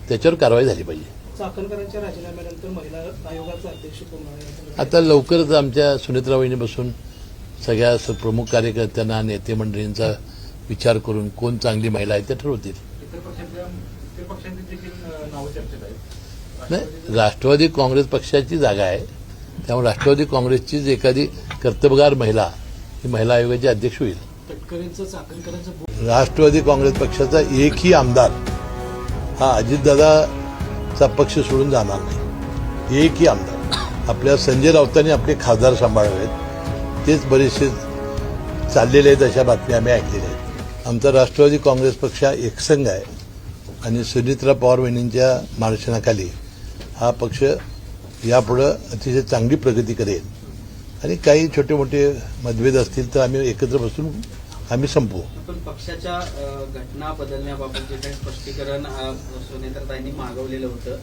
त्याच्यावर कारवाई झाली पाहिजे. चाकणकरांच्या राजीनाम्यानंतर महिला आयोगाचा अध्यक्ष कोण आहे? आता लवकरच आमच्या सुनेत्रा वहिनी बसून सगळ्या प्रमुख कार्यकर्त्यांना नेते मंडळींचा विचार करून कोण चांगली महिला आहे ते ठरवतील. इतर पक्षांची देखील नावं चर्चेत आहेत. नाही, राष्ट्रवादी काँग्रेस पक्षाची जागा आहे, त्यामुळे राष्ट्रवादी काँग्रेसचीच एखादी कर्तबगार महिला ही महिला आयोगाची अध्यक्ष होईल. तटकरेंचं चाकणकरांचं राष्ट्रवादी काँग्रेस पक्षाचा एकही आमदार हा अजितदादाचा पक्ष सोडून जाणार नाही. एकही आमदार. आपल्या संजय राऊतांनी आपले खासदार सांभाळावेत, तेच बरेचसे चाललेले आहेत अशा बातम्या आम्ही ऐकलेल्या आहेत. आमचा राष्ट्रवादी काँग्रेस पक्ष एकसंघ आहे आणि सुनेत्रा पवार वहिनींच्या मार्गदर्शनाखाली हा पक्ष यापुढे अतिशय चांगली प्रगती करेल आणि काही छोटे मोठे मतभेद असतील तर आम्ही एकत्र बसून आम्ही संपवू. पण पक्षाच्या घटना बदलण्याबाबत जे काही स्पष्टीकरण सुनेत्राताईंनी मागवलेलं होतं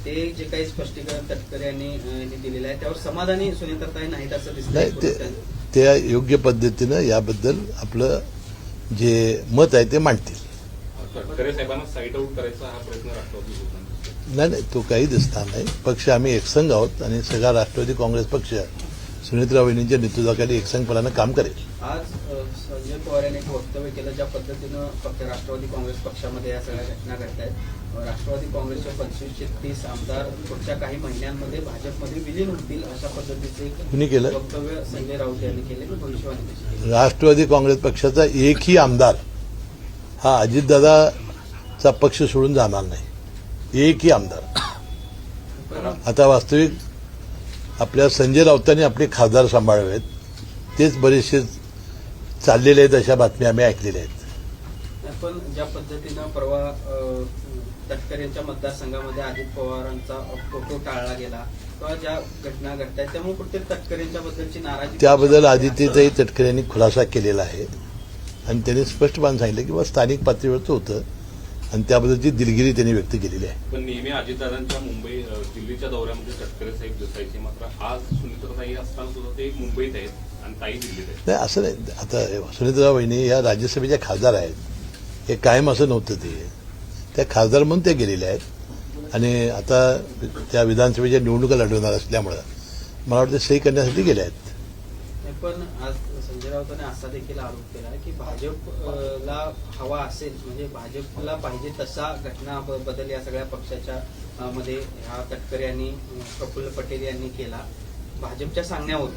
ते जे काही स्पष्टीकरण तटकरे यांनी दिलेलं आहे त्यावर समाधानी सुनेत्राताई नाहीत असं दिसतंय. त्या योग्य पद्धतीनं याबद्दल आपलं जे मत आहे ते मांडतील. तटकरे साहेबांना साईड आऊट करायचा हा प्रयत्न राष्ट्रवादी होता. नाही, तो काही दिसणार नाही. पक्ष आम्ही एकसंघ आहोत आणि सगळा राष्ट्रवादी काँग्रेस पक्ष सुनेत्रा वहिनींच्या नेतृत्वाखाली एकसंघपणानं काम करेल. आज संजय पवार यांनी एक वक्तव्य केलं ज्या पद्धतीनं फक्त राष्ट्रवादी काँग्रेस पक्षामध्ये या सगळ्या घटना घडत आहेत. राष्ट्रवादी काँग्रेसचे 25 ते 30 आमदार पुढच्या काही महिन्यांमध्ये भाजपमध्ये विलीन होतील अशा पद्धतीचे कुणी केलं? वक्तव्य संजय राऊत यांनी केले. भविष्यवाणी राष्ट्रवादी काँग्रेस पक्षाचा एकही आमदार हा अजितदादाचा पक्ष सोडून जाणार नाही. एकही आमदार. आता वास्तविक आपल्या संजय राऊतांनी आपले खासदार सांभाळावेत, तेच बरेचसे चाललेले आहेत अशा बातम्या आम्ही ऐकलेल्या आहेत. पण ज्या पद्धतीनं परवा तटकरे यांच्या मतदारसंघामध्ये अजित पवारांचा फोटो टाळला गेला किंवा ज्या घटना घडतायत त्यामुळे कुठेतरी तटकरेंच्या बद्दलची नाराजी त्याबद्दल आदित्यताई तटकरे यांनी खुलासा केलेला आहे आणि त्यांनी स्पष्टपणे सांगितलं की स्थानिक पातळीवरचं होतं आणि त्याबद्दलची दिलगिरी त्यांनी व्यक्त केलेली आहे. पण नेहमी अजितदादांच्या दिल्लीच्या दौऱ्यामध्ये तटकरे साहेब दिसायचे, मात्र आज सुनेत्राताई असताना सुद्धा ते मुंबईत आहेत आणि ताई दिल्लीत आहेत. नाही, असं नाही. आता सुनेत्रा वहिनी या राज्यसभेच्या खासदार आहेत. हे कायम असं नव्हतं. त्या खासदार म्हणून त्या गेलेल्या आहेत आणि आता त्या विधानसभेच्या निवडणुका लढवणार असल्यामुळं मला वाटतं सही करण्यासाठी गेल्या आहेत. पण आज संजय राऊतांनी असा देखील आरोप केला की भाजपला हवा असेल म्हणजे भाजपला पाहिजे तसा घटना बदल या सगळ्या पक्षाच्या मध्ये ह्या तटकरे यांनी प्रफुल्ल पटेल यांनी केला भाजपच्या सांगण्यावर.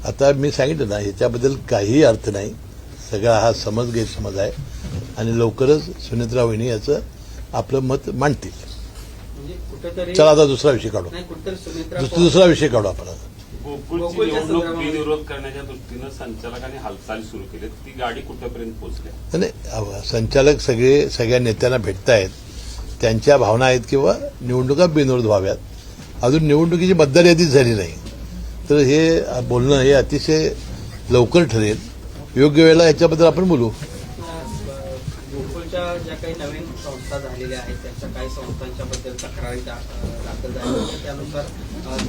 आता मी सांगितलं ना, ह्याच्याबद्दल काहीही अर्थ नाही. सगळा हा गैरसमज आहे आणि लवकरच सुनेत्रा वहिनी याचं आपलं मत मांडतील. म्हणजे कुठेतरी चला आता दुसरा विषय काढू. नाही कुठेतरी सुनेत्रा दुसरा विषय काढू आपण आता. गोकुळची निवडणूक बिनविरोध करण्याच्या दृष्टीनं संचालकांनी हालचाली सुरू केली. ती गाडी कुठेपर्यंत पोहोचली? नाही, संचालक सगळ्या नेत्यांना भेटतायत. त्यांच्या भावना आहेत किंवा निवडणुका बिनविरोध व्हाव्यात. अजून निवडणुकीची मतदार यादीच झाली नाही, तर हे बोलणं हे अतिशय लवकर ठरेल. योग्य वेळेला याच्याबद्दल आपण बोलू. गोकुळच्या ज्या काही नवीन संस्था झालेल्या आहेत त्यांच्या काही संस्थांच्या बद्दल तक्रारी दाखल झाल्या होत्या, त्यानुसार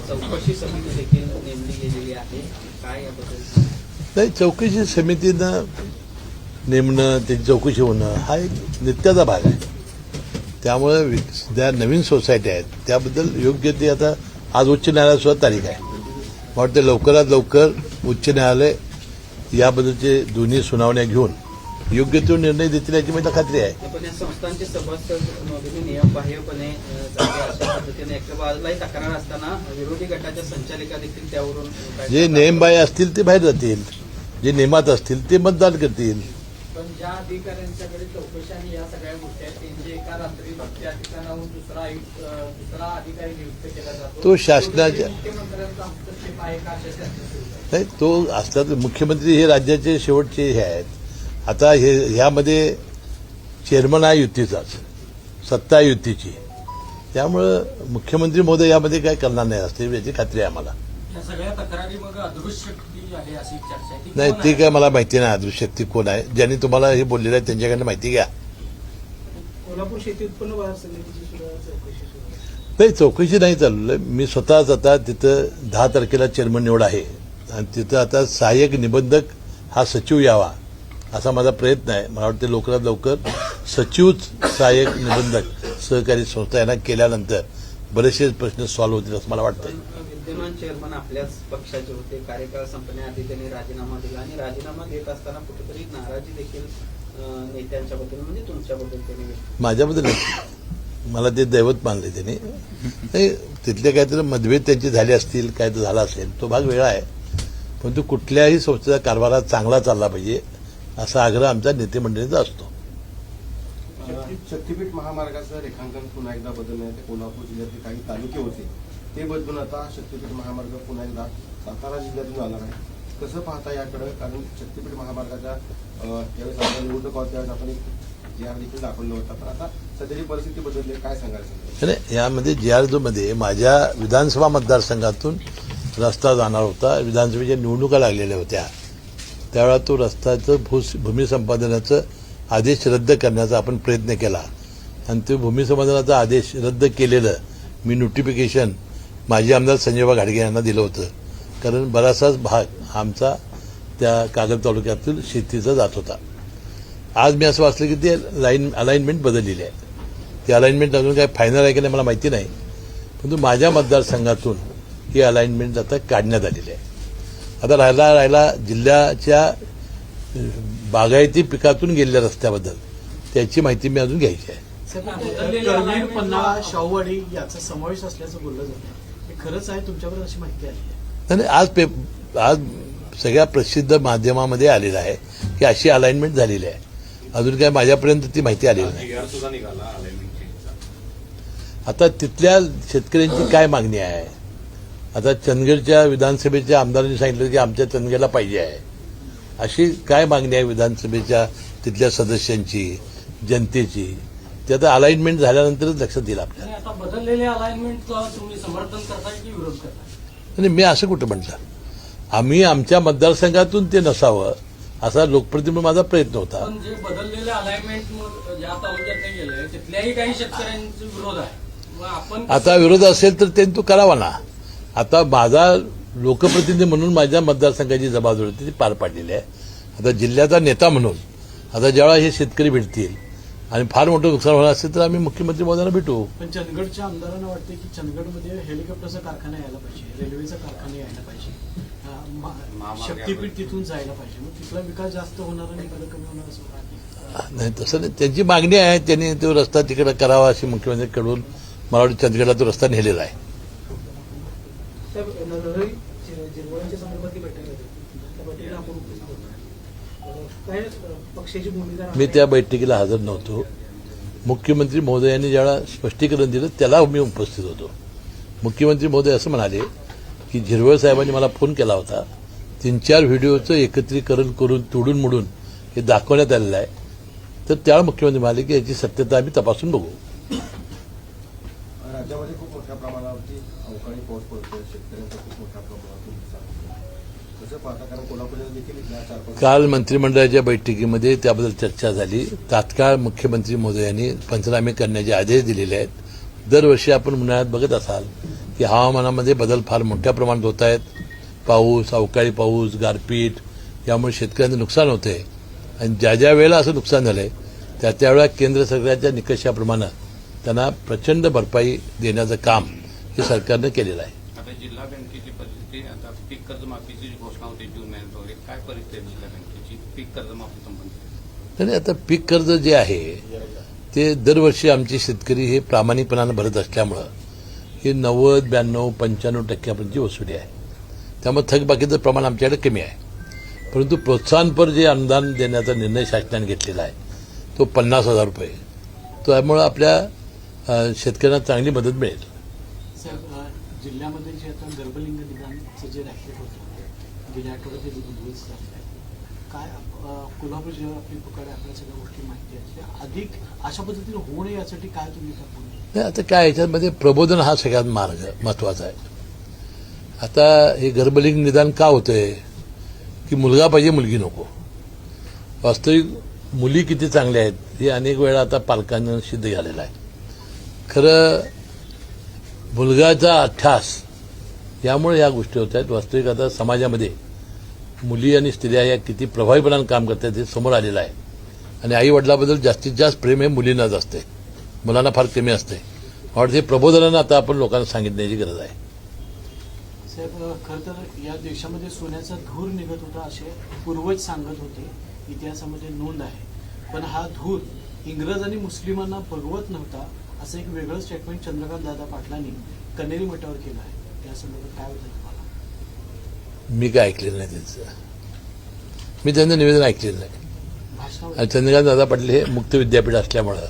चौकशी समिती देखील नेमली गेलेली आहे. काय याबद्दल? नाही, चौकशी समितीनं नेमणं, त्याची चौकशी होणं हा एक नित्याचा भाग आहे. त्यामुळे ज्या नवीन सोसायटी आहेत त्याबद्दल योग्य ते आता आज उच्च न्यायालयात सुद्धा तारीख आहे. मला वाटतं लवकरात लवकर उच्च न्यायालय याबद्दलचे दोन्ही सुनावण्या घेऊन योग्य तो निर्णय देतील याची मला खात्री आहे. पण या संस्थांचे सभासद नोंदणी नियमबाह्यपणे झाले अशा पद्धतीने एका बाजूलाही तक्रार असताना विरोधी गटाच्या संचालिका देखील त्यावरून जे नियमबाह्य असतील ते बाहेर जातील, जे नियमात असतील ते मतदान करतील. पण ज्या अधिकाऱ्यांच्याकडे चौकशी आणि या सगळ्या गोष्टी आहेत त्यांची एका रात्री त्या ठिकाणाहून दुसरा अधिकारी नियुक्त केला जातो. तो शासनाच्या मुख्यमंत्र्यांचा हस्तक्षेप आहे का अशा चर्चा? नाही, तो असला तर मुख्यमंत्री हे राज्याचे शेवटचे हे आहेत. आता ह्यामध्ये चेअरमन आहे युतीचाच, सत्ता आहे युतीची. त्यामुळं मुख्यमंत्री महोदय यामध्ये काय करणार नाही असते याची खात्री आहे आम्हाला. या सगळ्या तक्रारी मग अदृश्य शक्ती आहे अशी चर्चा आहे. नाही, ती काय मला माहिती नाही अदृश्य शक्ती कोण आहे. ज्यांनी तुम्हाला हे बोललेलं आहे त्यांच्याकडनं माहिती घ्या. कोल्हापूर शेती उत्पन्न बाजार समितीची सुद्धा चौकशी सुरू आहे. नाही, चौकशी नाही चालू. मी स्वतःच आता तिथं 10 तारखेला चेअरमन निवड आहे आणि तिथं आता सहाय्यक निबंधक हा सचिव यावा असा माझा प्रयत्न आहे. मला वाटतं लवकरात लवकर सचिवच सहाय्यक निबंधक सहकारी संस्था यांना केल्यानंतर बरेचसे प्रश्न सॉल्व्ह होतील असं मला वाटतंय. विद्यमान चेअरमन आपल्याच पक्षाचे होते. कार्यकाळ संपण्याआधी त्यांनी राजीनामा दिला आणि राजीनामा देत असताना कुठेतरी नाराजी देखील नेत्यांच्याबद्दल म्हणजे तुमच्याबद्दल त्यांनी माझ्याबद्दल नाही. मला ते दैवत मानले त्यांनी. नाही, तिथले काहीतरी मतभेद त्यांचे झाले असतील, काय तर झाला असेल, तो भाग वेगळा आहे. परंतु कुठल्याही संस्थेचा कारभार चांगला चालला पाहिजे असा आग्रह आमचा नेतेमंडळीचा असतो. शक्तीपीठ महामार्गाचं रेखांकन पुन्हा एकदा बदलण्यात कोल्हापूर जिल्ह्यातले काही तालुके होते ते बदलून आता शक्तीपीठ महामार्ग पुन्हा एकदा सातारा जिल्ह्यातून जाणार आहे. कसं पाहता याकडे? कारण शक्तीपीठ महामार्गाच्या ज्यावेळेस आपण निवडणूक आहोत त्यावेळेस आपण एक जी आर देखील दाखवलं होता, पण आता सध्याची परिस्थिती बदलली, काय सांगायचं? नाही, यामध्ये जी आर मध्ये माझ्या विधानसभा मतदारसंघातून रस्ता जाणार होता. विधानसभेच्या निवडणुका लागलेल्या होत्या, त्यावेळा तो रस्त्याचं भूमी संपादनाचं आदेश रद्द करण्याचा आपण प्रयत्न केला आणि ते भूमी संपादनाचा आदेश रद्द केलेलं मी नोटिफिकेशन माजी आमदार संजयबा घाडगे यांना दिलं होतं. कारण बराचसाच भाग आमचा त्या कागद तालुक्यातील शेतीचा जात होता. आज मी असं वाचलं की ते अलाइनमेंट बदललेली आहे. ती अलाइनमेंट अजून काय फायनल आहे की नाही मला माहिती नाही, परंतु माझ्या मतदारसंघातून ही अलाइनमेंट आता काढण्यात आलेली आहे. आता राहिला जिल्ह्याच्या बागायती पिकातून गेलेल्या रस्त्याबद्दल त्याची माहिती मी अजून घ्यायची आहे. करवीर, पन्हाळा, शाहूवाडी याचा समावेश असल्याचं बोललं जातं. हे खरंच आहे? तुमच्यावर अशी माहिती आली आहे? नाही, आज सगळ्या प्रसिद्ध माध्यमामध्ये आलेलं आहे की अशी अलाइनमेंट झालेली आहे. अजून काय माझ्यापर्यंत ती माहिती आलेली नाही. GR सुद्धा निघाला alignment. आता तिथल्या शेतकऱ्यांची काय मागणी आहे? आता चंदगडच्या विधानसभेच्या आमदारांनी सांगितलं की आमच्या चंदगडला पाहिजे आहे. अशी काय मागणी आहे विधानसभेच्या तिथल्या सदस्यांची, जनतेची? ते आता अलाइनमेंट झाल्यानंतरच लक्षात येईल आपल्याला. आता बदललेले अलाइनमेंट तुम्ही समर्थन करताय की विरोध करताय? आणि मी असं कुठं म्हटलं? आम्ही आमच्या मतदारसंघातून ते नसावं असा लोकप्रतिनिधी माझा प्रयत्न होता. पण जे बदललेले अलाइनमेंट ज्या तालुक्यात गेले तिथल्याही काही शेतकऱ्यांचा विरोध आहे. मग आपण आता विरोध असेल तर त्यांनी तो करावा ना. आता माझा लोकप्रतिनिधी म्हणून माझ्या मतदारसंघाची जबाबदारी होती ती पार पाडलेली आहे. आता जिल्ह्याचा नेता म्हणून आता जेव्हा हे शेतकरी भेटतील आणि फार मोठं नुकसान होणार असेल तर आम्ही मुख्यमंत्री महोदयांना भेटू. पण चंदगडच्या आमदारांना वाटते की चंदगडमध्ये हेलिकॉप्टरचा कारखाना यायला पाहिजे, रेल्वेचा कारखाना यायला पाहिजे, शक्तीपीठ तिथून जायला पाहिजे. मग तिथला विकास जास्त होणार आणि बदल कमी होणार असं वाटतं? नाही, तसं नाही. त्यांची मागणी आहे, त्यांनी तो रस्ता तिकडे करावा अशी मुख्यमंत्र्यांकडून मला वाटतं चंदगडला तो रस्ता नेलेला आहे. जिरवळ्यांच्या संदर्भातली बैठक होती, त्या बैठकीला आपण उपस्थित होतो. काय पक्षाची भूमिका मी त्या बैठकीला हजर नव्हतो. मुख्यमंत्री महोदयांनी ज्यावेळा स्पष्टीकरण दिलं त्याला मी उपस्थित होतो. मुख्यमंत्री महोदय असं म्हणाले की झिरवळ साहेबांनी मला फोन केला होता, 3-4 व्हिडिओचं एकत्रीकरण करून तोडून मोडून हे दाखवण्यात आलेलं आहे. तर त्यावेळा मुख्यमंत्री म्हणाले की याची सत्यता आम्ही तपासून बघू. राज्यामध्ये खूप मोठ्या प्रमाणावरती अवकाळी पाऊस पडतोय, शेतकऱ्यांचा खूप मोठ्या प्रमाणावरती नुकसान होतं. कसं पाहता? कारण कोल्हापूर देखील इथल्या 4-5 काल मंत्रिमंडळाच्या बैठकीमध्ये त्याबद्दल चर्चा झाली. तात्काळ मुख्यमंत्री महोदयांनी पंचनामे करण्याचे आदेश दिलेले आहेत. दरवर्षी आपण उन्हाळ्यात बघत असाल की हवामानामध्ये बदल फार मोठ्या प्रमाणात होत आहेत. पाऊस, अवकाळी पाऊस, गारपीट यामुळे शेतकऱ्यांचं नुकसान होतंय आणि ज्या ज्या वेळेला असं नुकसान झालंय त्या त्यावेळेला केंद्र सरकारच्या निकषाप्रमाणे त्यांना प्रचंड भरपाई देण्याचं काम हे सरकारनं केलेलं आहे. आता जिल्हा बँकेची परिस्थिती, आता पीक कर्जमाफीची घोषणा होती जून महिन्यात वगैरे, काय परिस्थिती आहे जिल्हा बँकेची पीक कर्जमाफी संबंधित? आणि आता पीक कर्ज जे आहे ते दरवर्षी आमचे शेतकरी हे प्रामाणिकपणानं भरत असल्यामुळं हे 90, 92, 95% वसुली आहे. त्यामुळे थकबाकीचं प्रमाण आमच्याकडे कमी आहे. परंतु प्रोत्साहनपर जे अनुदान देण्याचा निर्णय शासनाने घेतलेला आहे तो 50,000 रुपये. त्यामुळं आपल्या शेतकऱ्यांना चांगली मदत मिळेल. जिल्ह्यामध्ये जे आता गर्भलिंग निदानचं जे रॅकेट होतं गेल्या आठवड्यात ते दुरुस्त झालं आहे. काय कोल्हापूर जिल्हा आपली पकड आपल्या सगळ्या गोष्टी माहिती आहेत, त्या अधिक अशा पद्धतीने होऊ नये यासाठी काय तुम्ही करता? नाही, आता काय याच्यामध्ये प्रबोधन हा सगळ्यात मार्ग महत्वाचा आहे. आता हे गर्भलिंग निदान का होतंय की मुलगा पाहिजे मुलगी नको. वास्तविक मुली किती चांगल्या आहेत हे अनेक वेळा आता पालकांना सिद्ध झालेलं आहे. खरं मुलगाचा अठ्ठास यामुळे या गोष्टी होत आहेत. वास्तविक आता समाजामध्ये मुली आणि स्त्रिया या किती प्रभावीपणाने काम करतात हे समोर आलेलं आहे आणि आई वडिलाबद्दल जास्तीत जास्त प्रेम हे मुलींनाच असते. मुलांना फार कमी असते. मला वाटतं हे प्रबोधनानं आता आपण लोकांना सांगितण्याची गरज आहे. साहेब, खरं तर या देशामध्ये सोन्याचा धूर निघत होता असे पूर्वज सांगत होते, इतिहासामध्ये नोंद आहे. पण हा धूर इंग्रज आणि मुस्लिमांना बघवत नव्हता असं एक वेगळं स्टेटमेंट चंद्रकांत दादा पाटलांनी कन्हेरी मठावर केलं आहे. या संदर्भात काय होतं तुम्हाला? मी काय ऐकलेलं नाही त्यांचं. मी त्यांचं निवेदन ऐकलेलं नाही. भाषणावर आणि चंद्रकांत दादा पाटील हे मुक्त विद्यापीठ असल्यामुळं.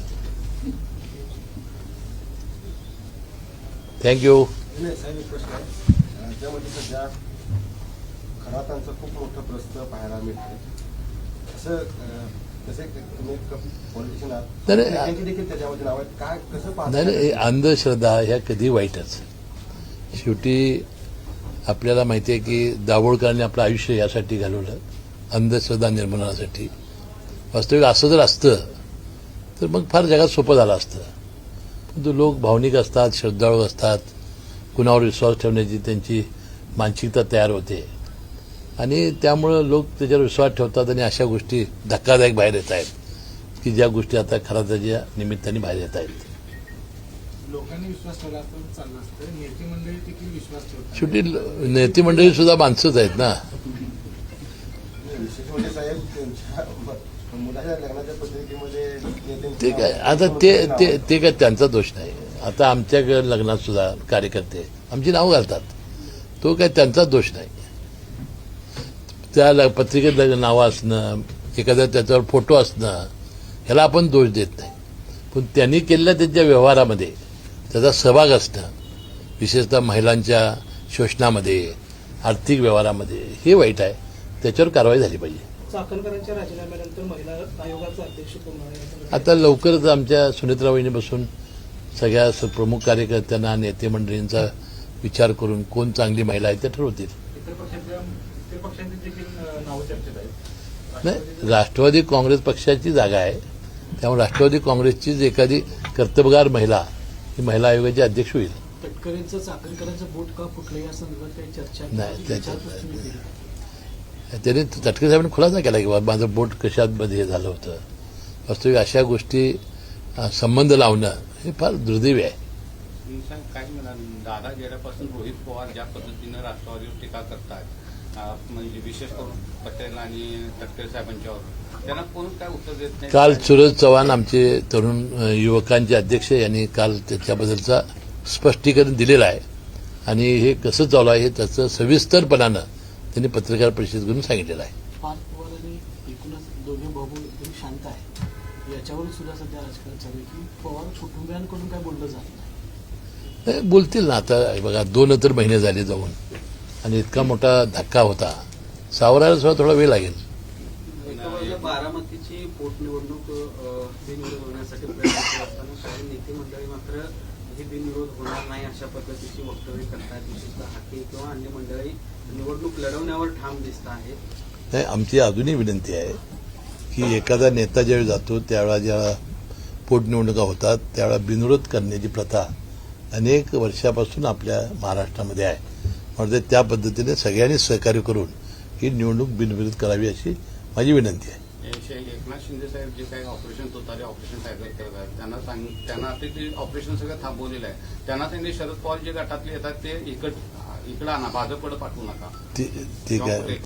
थँक्यू. नाही साहेब, एक प्रश्न आहे. राज्यामध्ये सध्या खरातांचा खूप मोठा प्रश्न पाहायला मिळतो. असं जसे तुम्ही पॉलिटिशियन आहात, नाही, नाही. त्यांची देखील त्याच्यामध्ये नाव आहेत. काय कसं नाही पाहता? नाही, अंधश्रद्धा ह्या कधी वाईटच. शेवटी आपल्याला माहिती आहे की दाभोळकरांनी आपलं आयुष्य यासाठी घालवलं, अंधश्रद्धा निर्मूलनासाठी. वास्तविक असं जर असतं तर मग फार जगात सोपं झालं असतं. परंतु लोक भावनिक असतात, श्रद्धाळू असतात, कुणावर विश्वास ठेवण्याची त्यांची मानसिकता तयार होते आणि त्यामुळं लोक त्याच्यावर विश्वास ठेवतात आणि अशा गोष्टी धक्कादायक बाहेर येत आहेत की ज्या गोष्टी आता खराताच्या निमित्ताने बाहेर येत आहेत. लोकांनी विश्वास ठेवला असतं चाललं असतं. नेते मंडळी देखील विश्वास ठेवतात. शेवटी नेते मंडळी सुद्धा माणसंच आहेत ना. विशेष म्हणजे साहेब, त्यांच्या मुलाच्या लग्नाच्या पत्रिकेमध्ये नेत्यांची ते काय नावं- आता ते काय त्यांचा दोष नाही. आता आमच्या लग्नात सुद्धा कार्यकर्ते आमची नावं घालतात, तो काय त्यांचा दोष नाही. त्या पत्रिकेत नावं असणं, एखाद्या त्याच्यावर फोटो असणं, ह्याला आपण दोष देत नाही. पण त्यांनी केलेल्या त्यांच्या व्यवहारामध्ये त्याचा सहभाग असणं, विशेषतः महिलांच्या शोषणामध्ये, आर्थिक व्यवहारामध्ये, हे वाईट आहे. त्याच्यावर कारवाई झाली पाहिजे. चाकणकरांच्या राजीनाम्यानंतर महिला आयोगाचं अध्यक्ष कोण आहे? आता लवकरच आमच्या सुनेत्रा वहिनी बसून सगळ्या प्रमुख कार्यकर्त्यांना, नेते मंडळींचा विचार करून कोण चांगली महिला आहे ते ठरवतील. इतर पक्षांची देखील नावं चर्चेत आहेत. नाही, राष्ट्रवादी काँग्रेस पक्षाची जागा आहे, त्यामुळे राष्ट्रवादी काँग्रेसचीच एखादी कर्तबगार महिला ही महिला आयोगाची अध्यक्ष होईल. तटकरेंचं चाकणकरांचं बोट का फुटलं या संदर्भात काही चर्चा नाही, त्याच्यात विचारपूस तुम्ही केली? त्याने तटकरे साहेबांनी खुलासा केला की बाबा माझं बोट कशामध्ये हे झालं होतं. वास्तविक अशा गोष्टी संबंध लावणं हे फार दुर्दैवी आहे. साहेब, काय म्हणाल, दादा गेल्यापासून रोहित पवार ज्या पद्धतीनं राष्ट्रवादीवर टीका करतात, म्हणजे विशेष करून पटेल आणि तटकरे साहेबांच्यावर, त्यांना कोण काय उत्तर देत नाही? काल सूरज चव्हाण आमचे तरुण युवकांचे अध्यक्ष यांनी काल त्याच्याबद्दलचा स्पष्टीकरण दिलेलं आहे आणि हे कसं चालू आहे हे त्याचं सविस्तरपणानं त्यांनी पत्रकार परिषद करून सांगितलेलं आहे. पार्थ पवार आणि एकूणच दोघे भाऊ एकदम शांत आहे. याच्यावरून सुद्धा सध्या राजकारण चालू आहे की पवार कुटुंबियांकडून काय बोललं जात नाही. नाही, बोलतील ना. आता बघा 2 तर महिने झाले जाऊन आणि इतका मोठा धक्का होता, सावरायला सुद्धा थोडा वेळ लागेल. एका बाजूला बारामतीची पोटनिवडणूक बिनविरोध होण्यासाठी प्रयत्न करत असताना काही नेते मंडळी मात्र ही बिनविरोध होणार नाही अशा पद्धतीची वक्तव्य करतात. विशेषतः हाके किंवा अन्य मंडळी निवडणूक लढवण्यावर ठाम दिसत आहेत. नाही, आमची अजूनही विनंती आहे की एखादा नेता ज्यावेळी जातो त्यावेळेला ज्या पोटनिवडणुका होतात त्यावेळेला बिनविरोध करण्याची प्रथा अनेक वर्षापासून आपल्या महाराष्ट्रामध्ये आहे. म्हणजे त्या पद्धतीने सगळ्यांनी सहकार्य करून ही निवडणूक बिनविरोध करावी अशी माझी विनंती आहे. एकनाथ शिंदे साहेब जे काही ऑपरेशन तुतारी ऑपरेशन सायबर करत आहेत, त्यांना आता ते ऑपरेशन सगळं थांबवलेलं आहे. त्यांना त्यांनी शरद पवार जे गटातले येतात ते इकडं आणा, भाजपकडे पाठवू नका. ते काय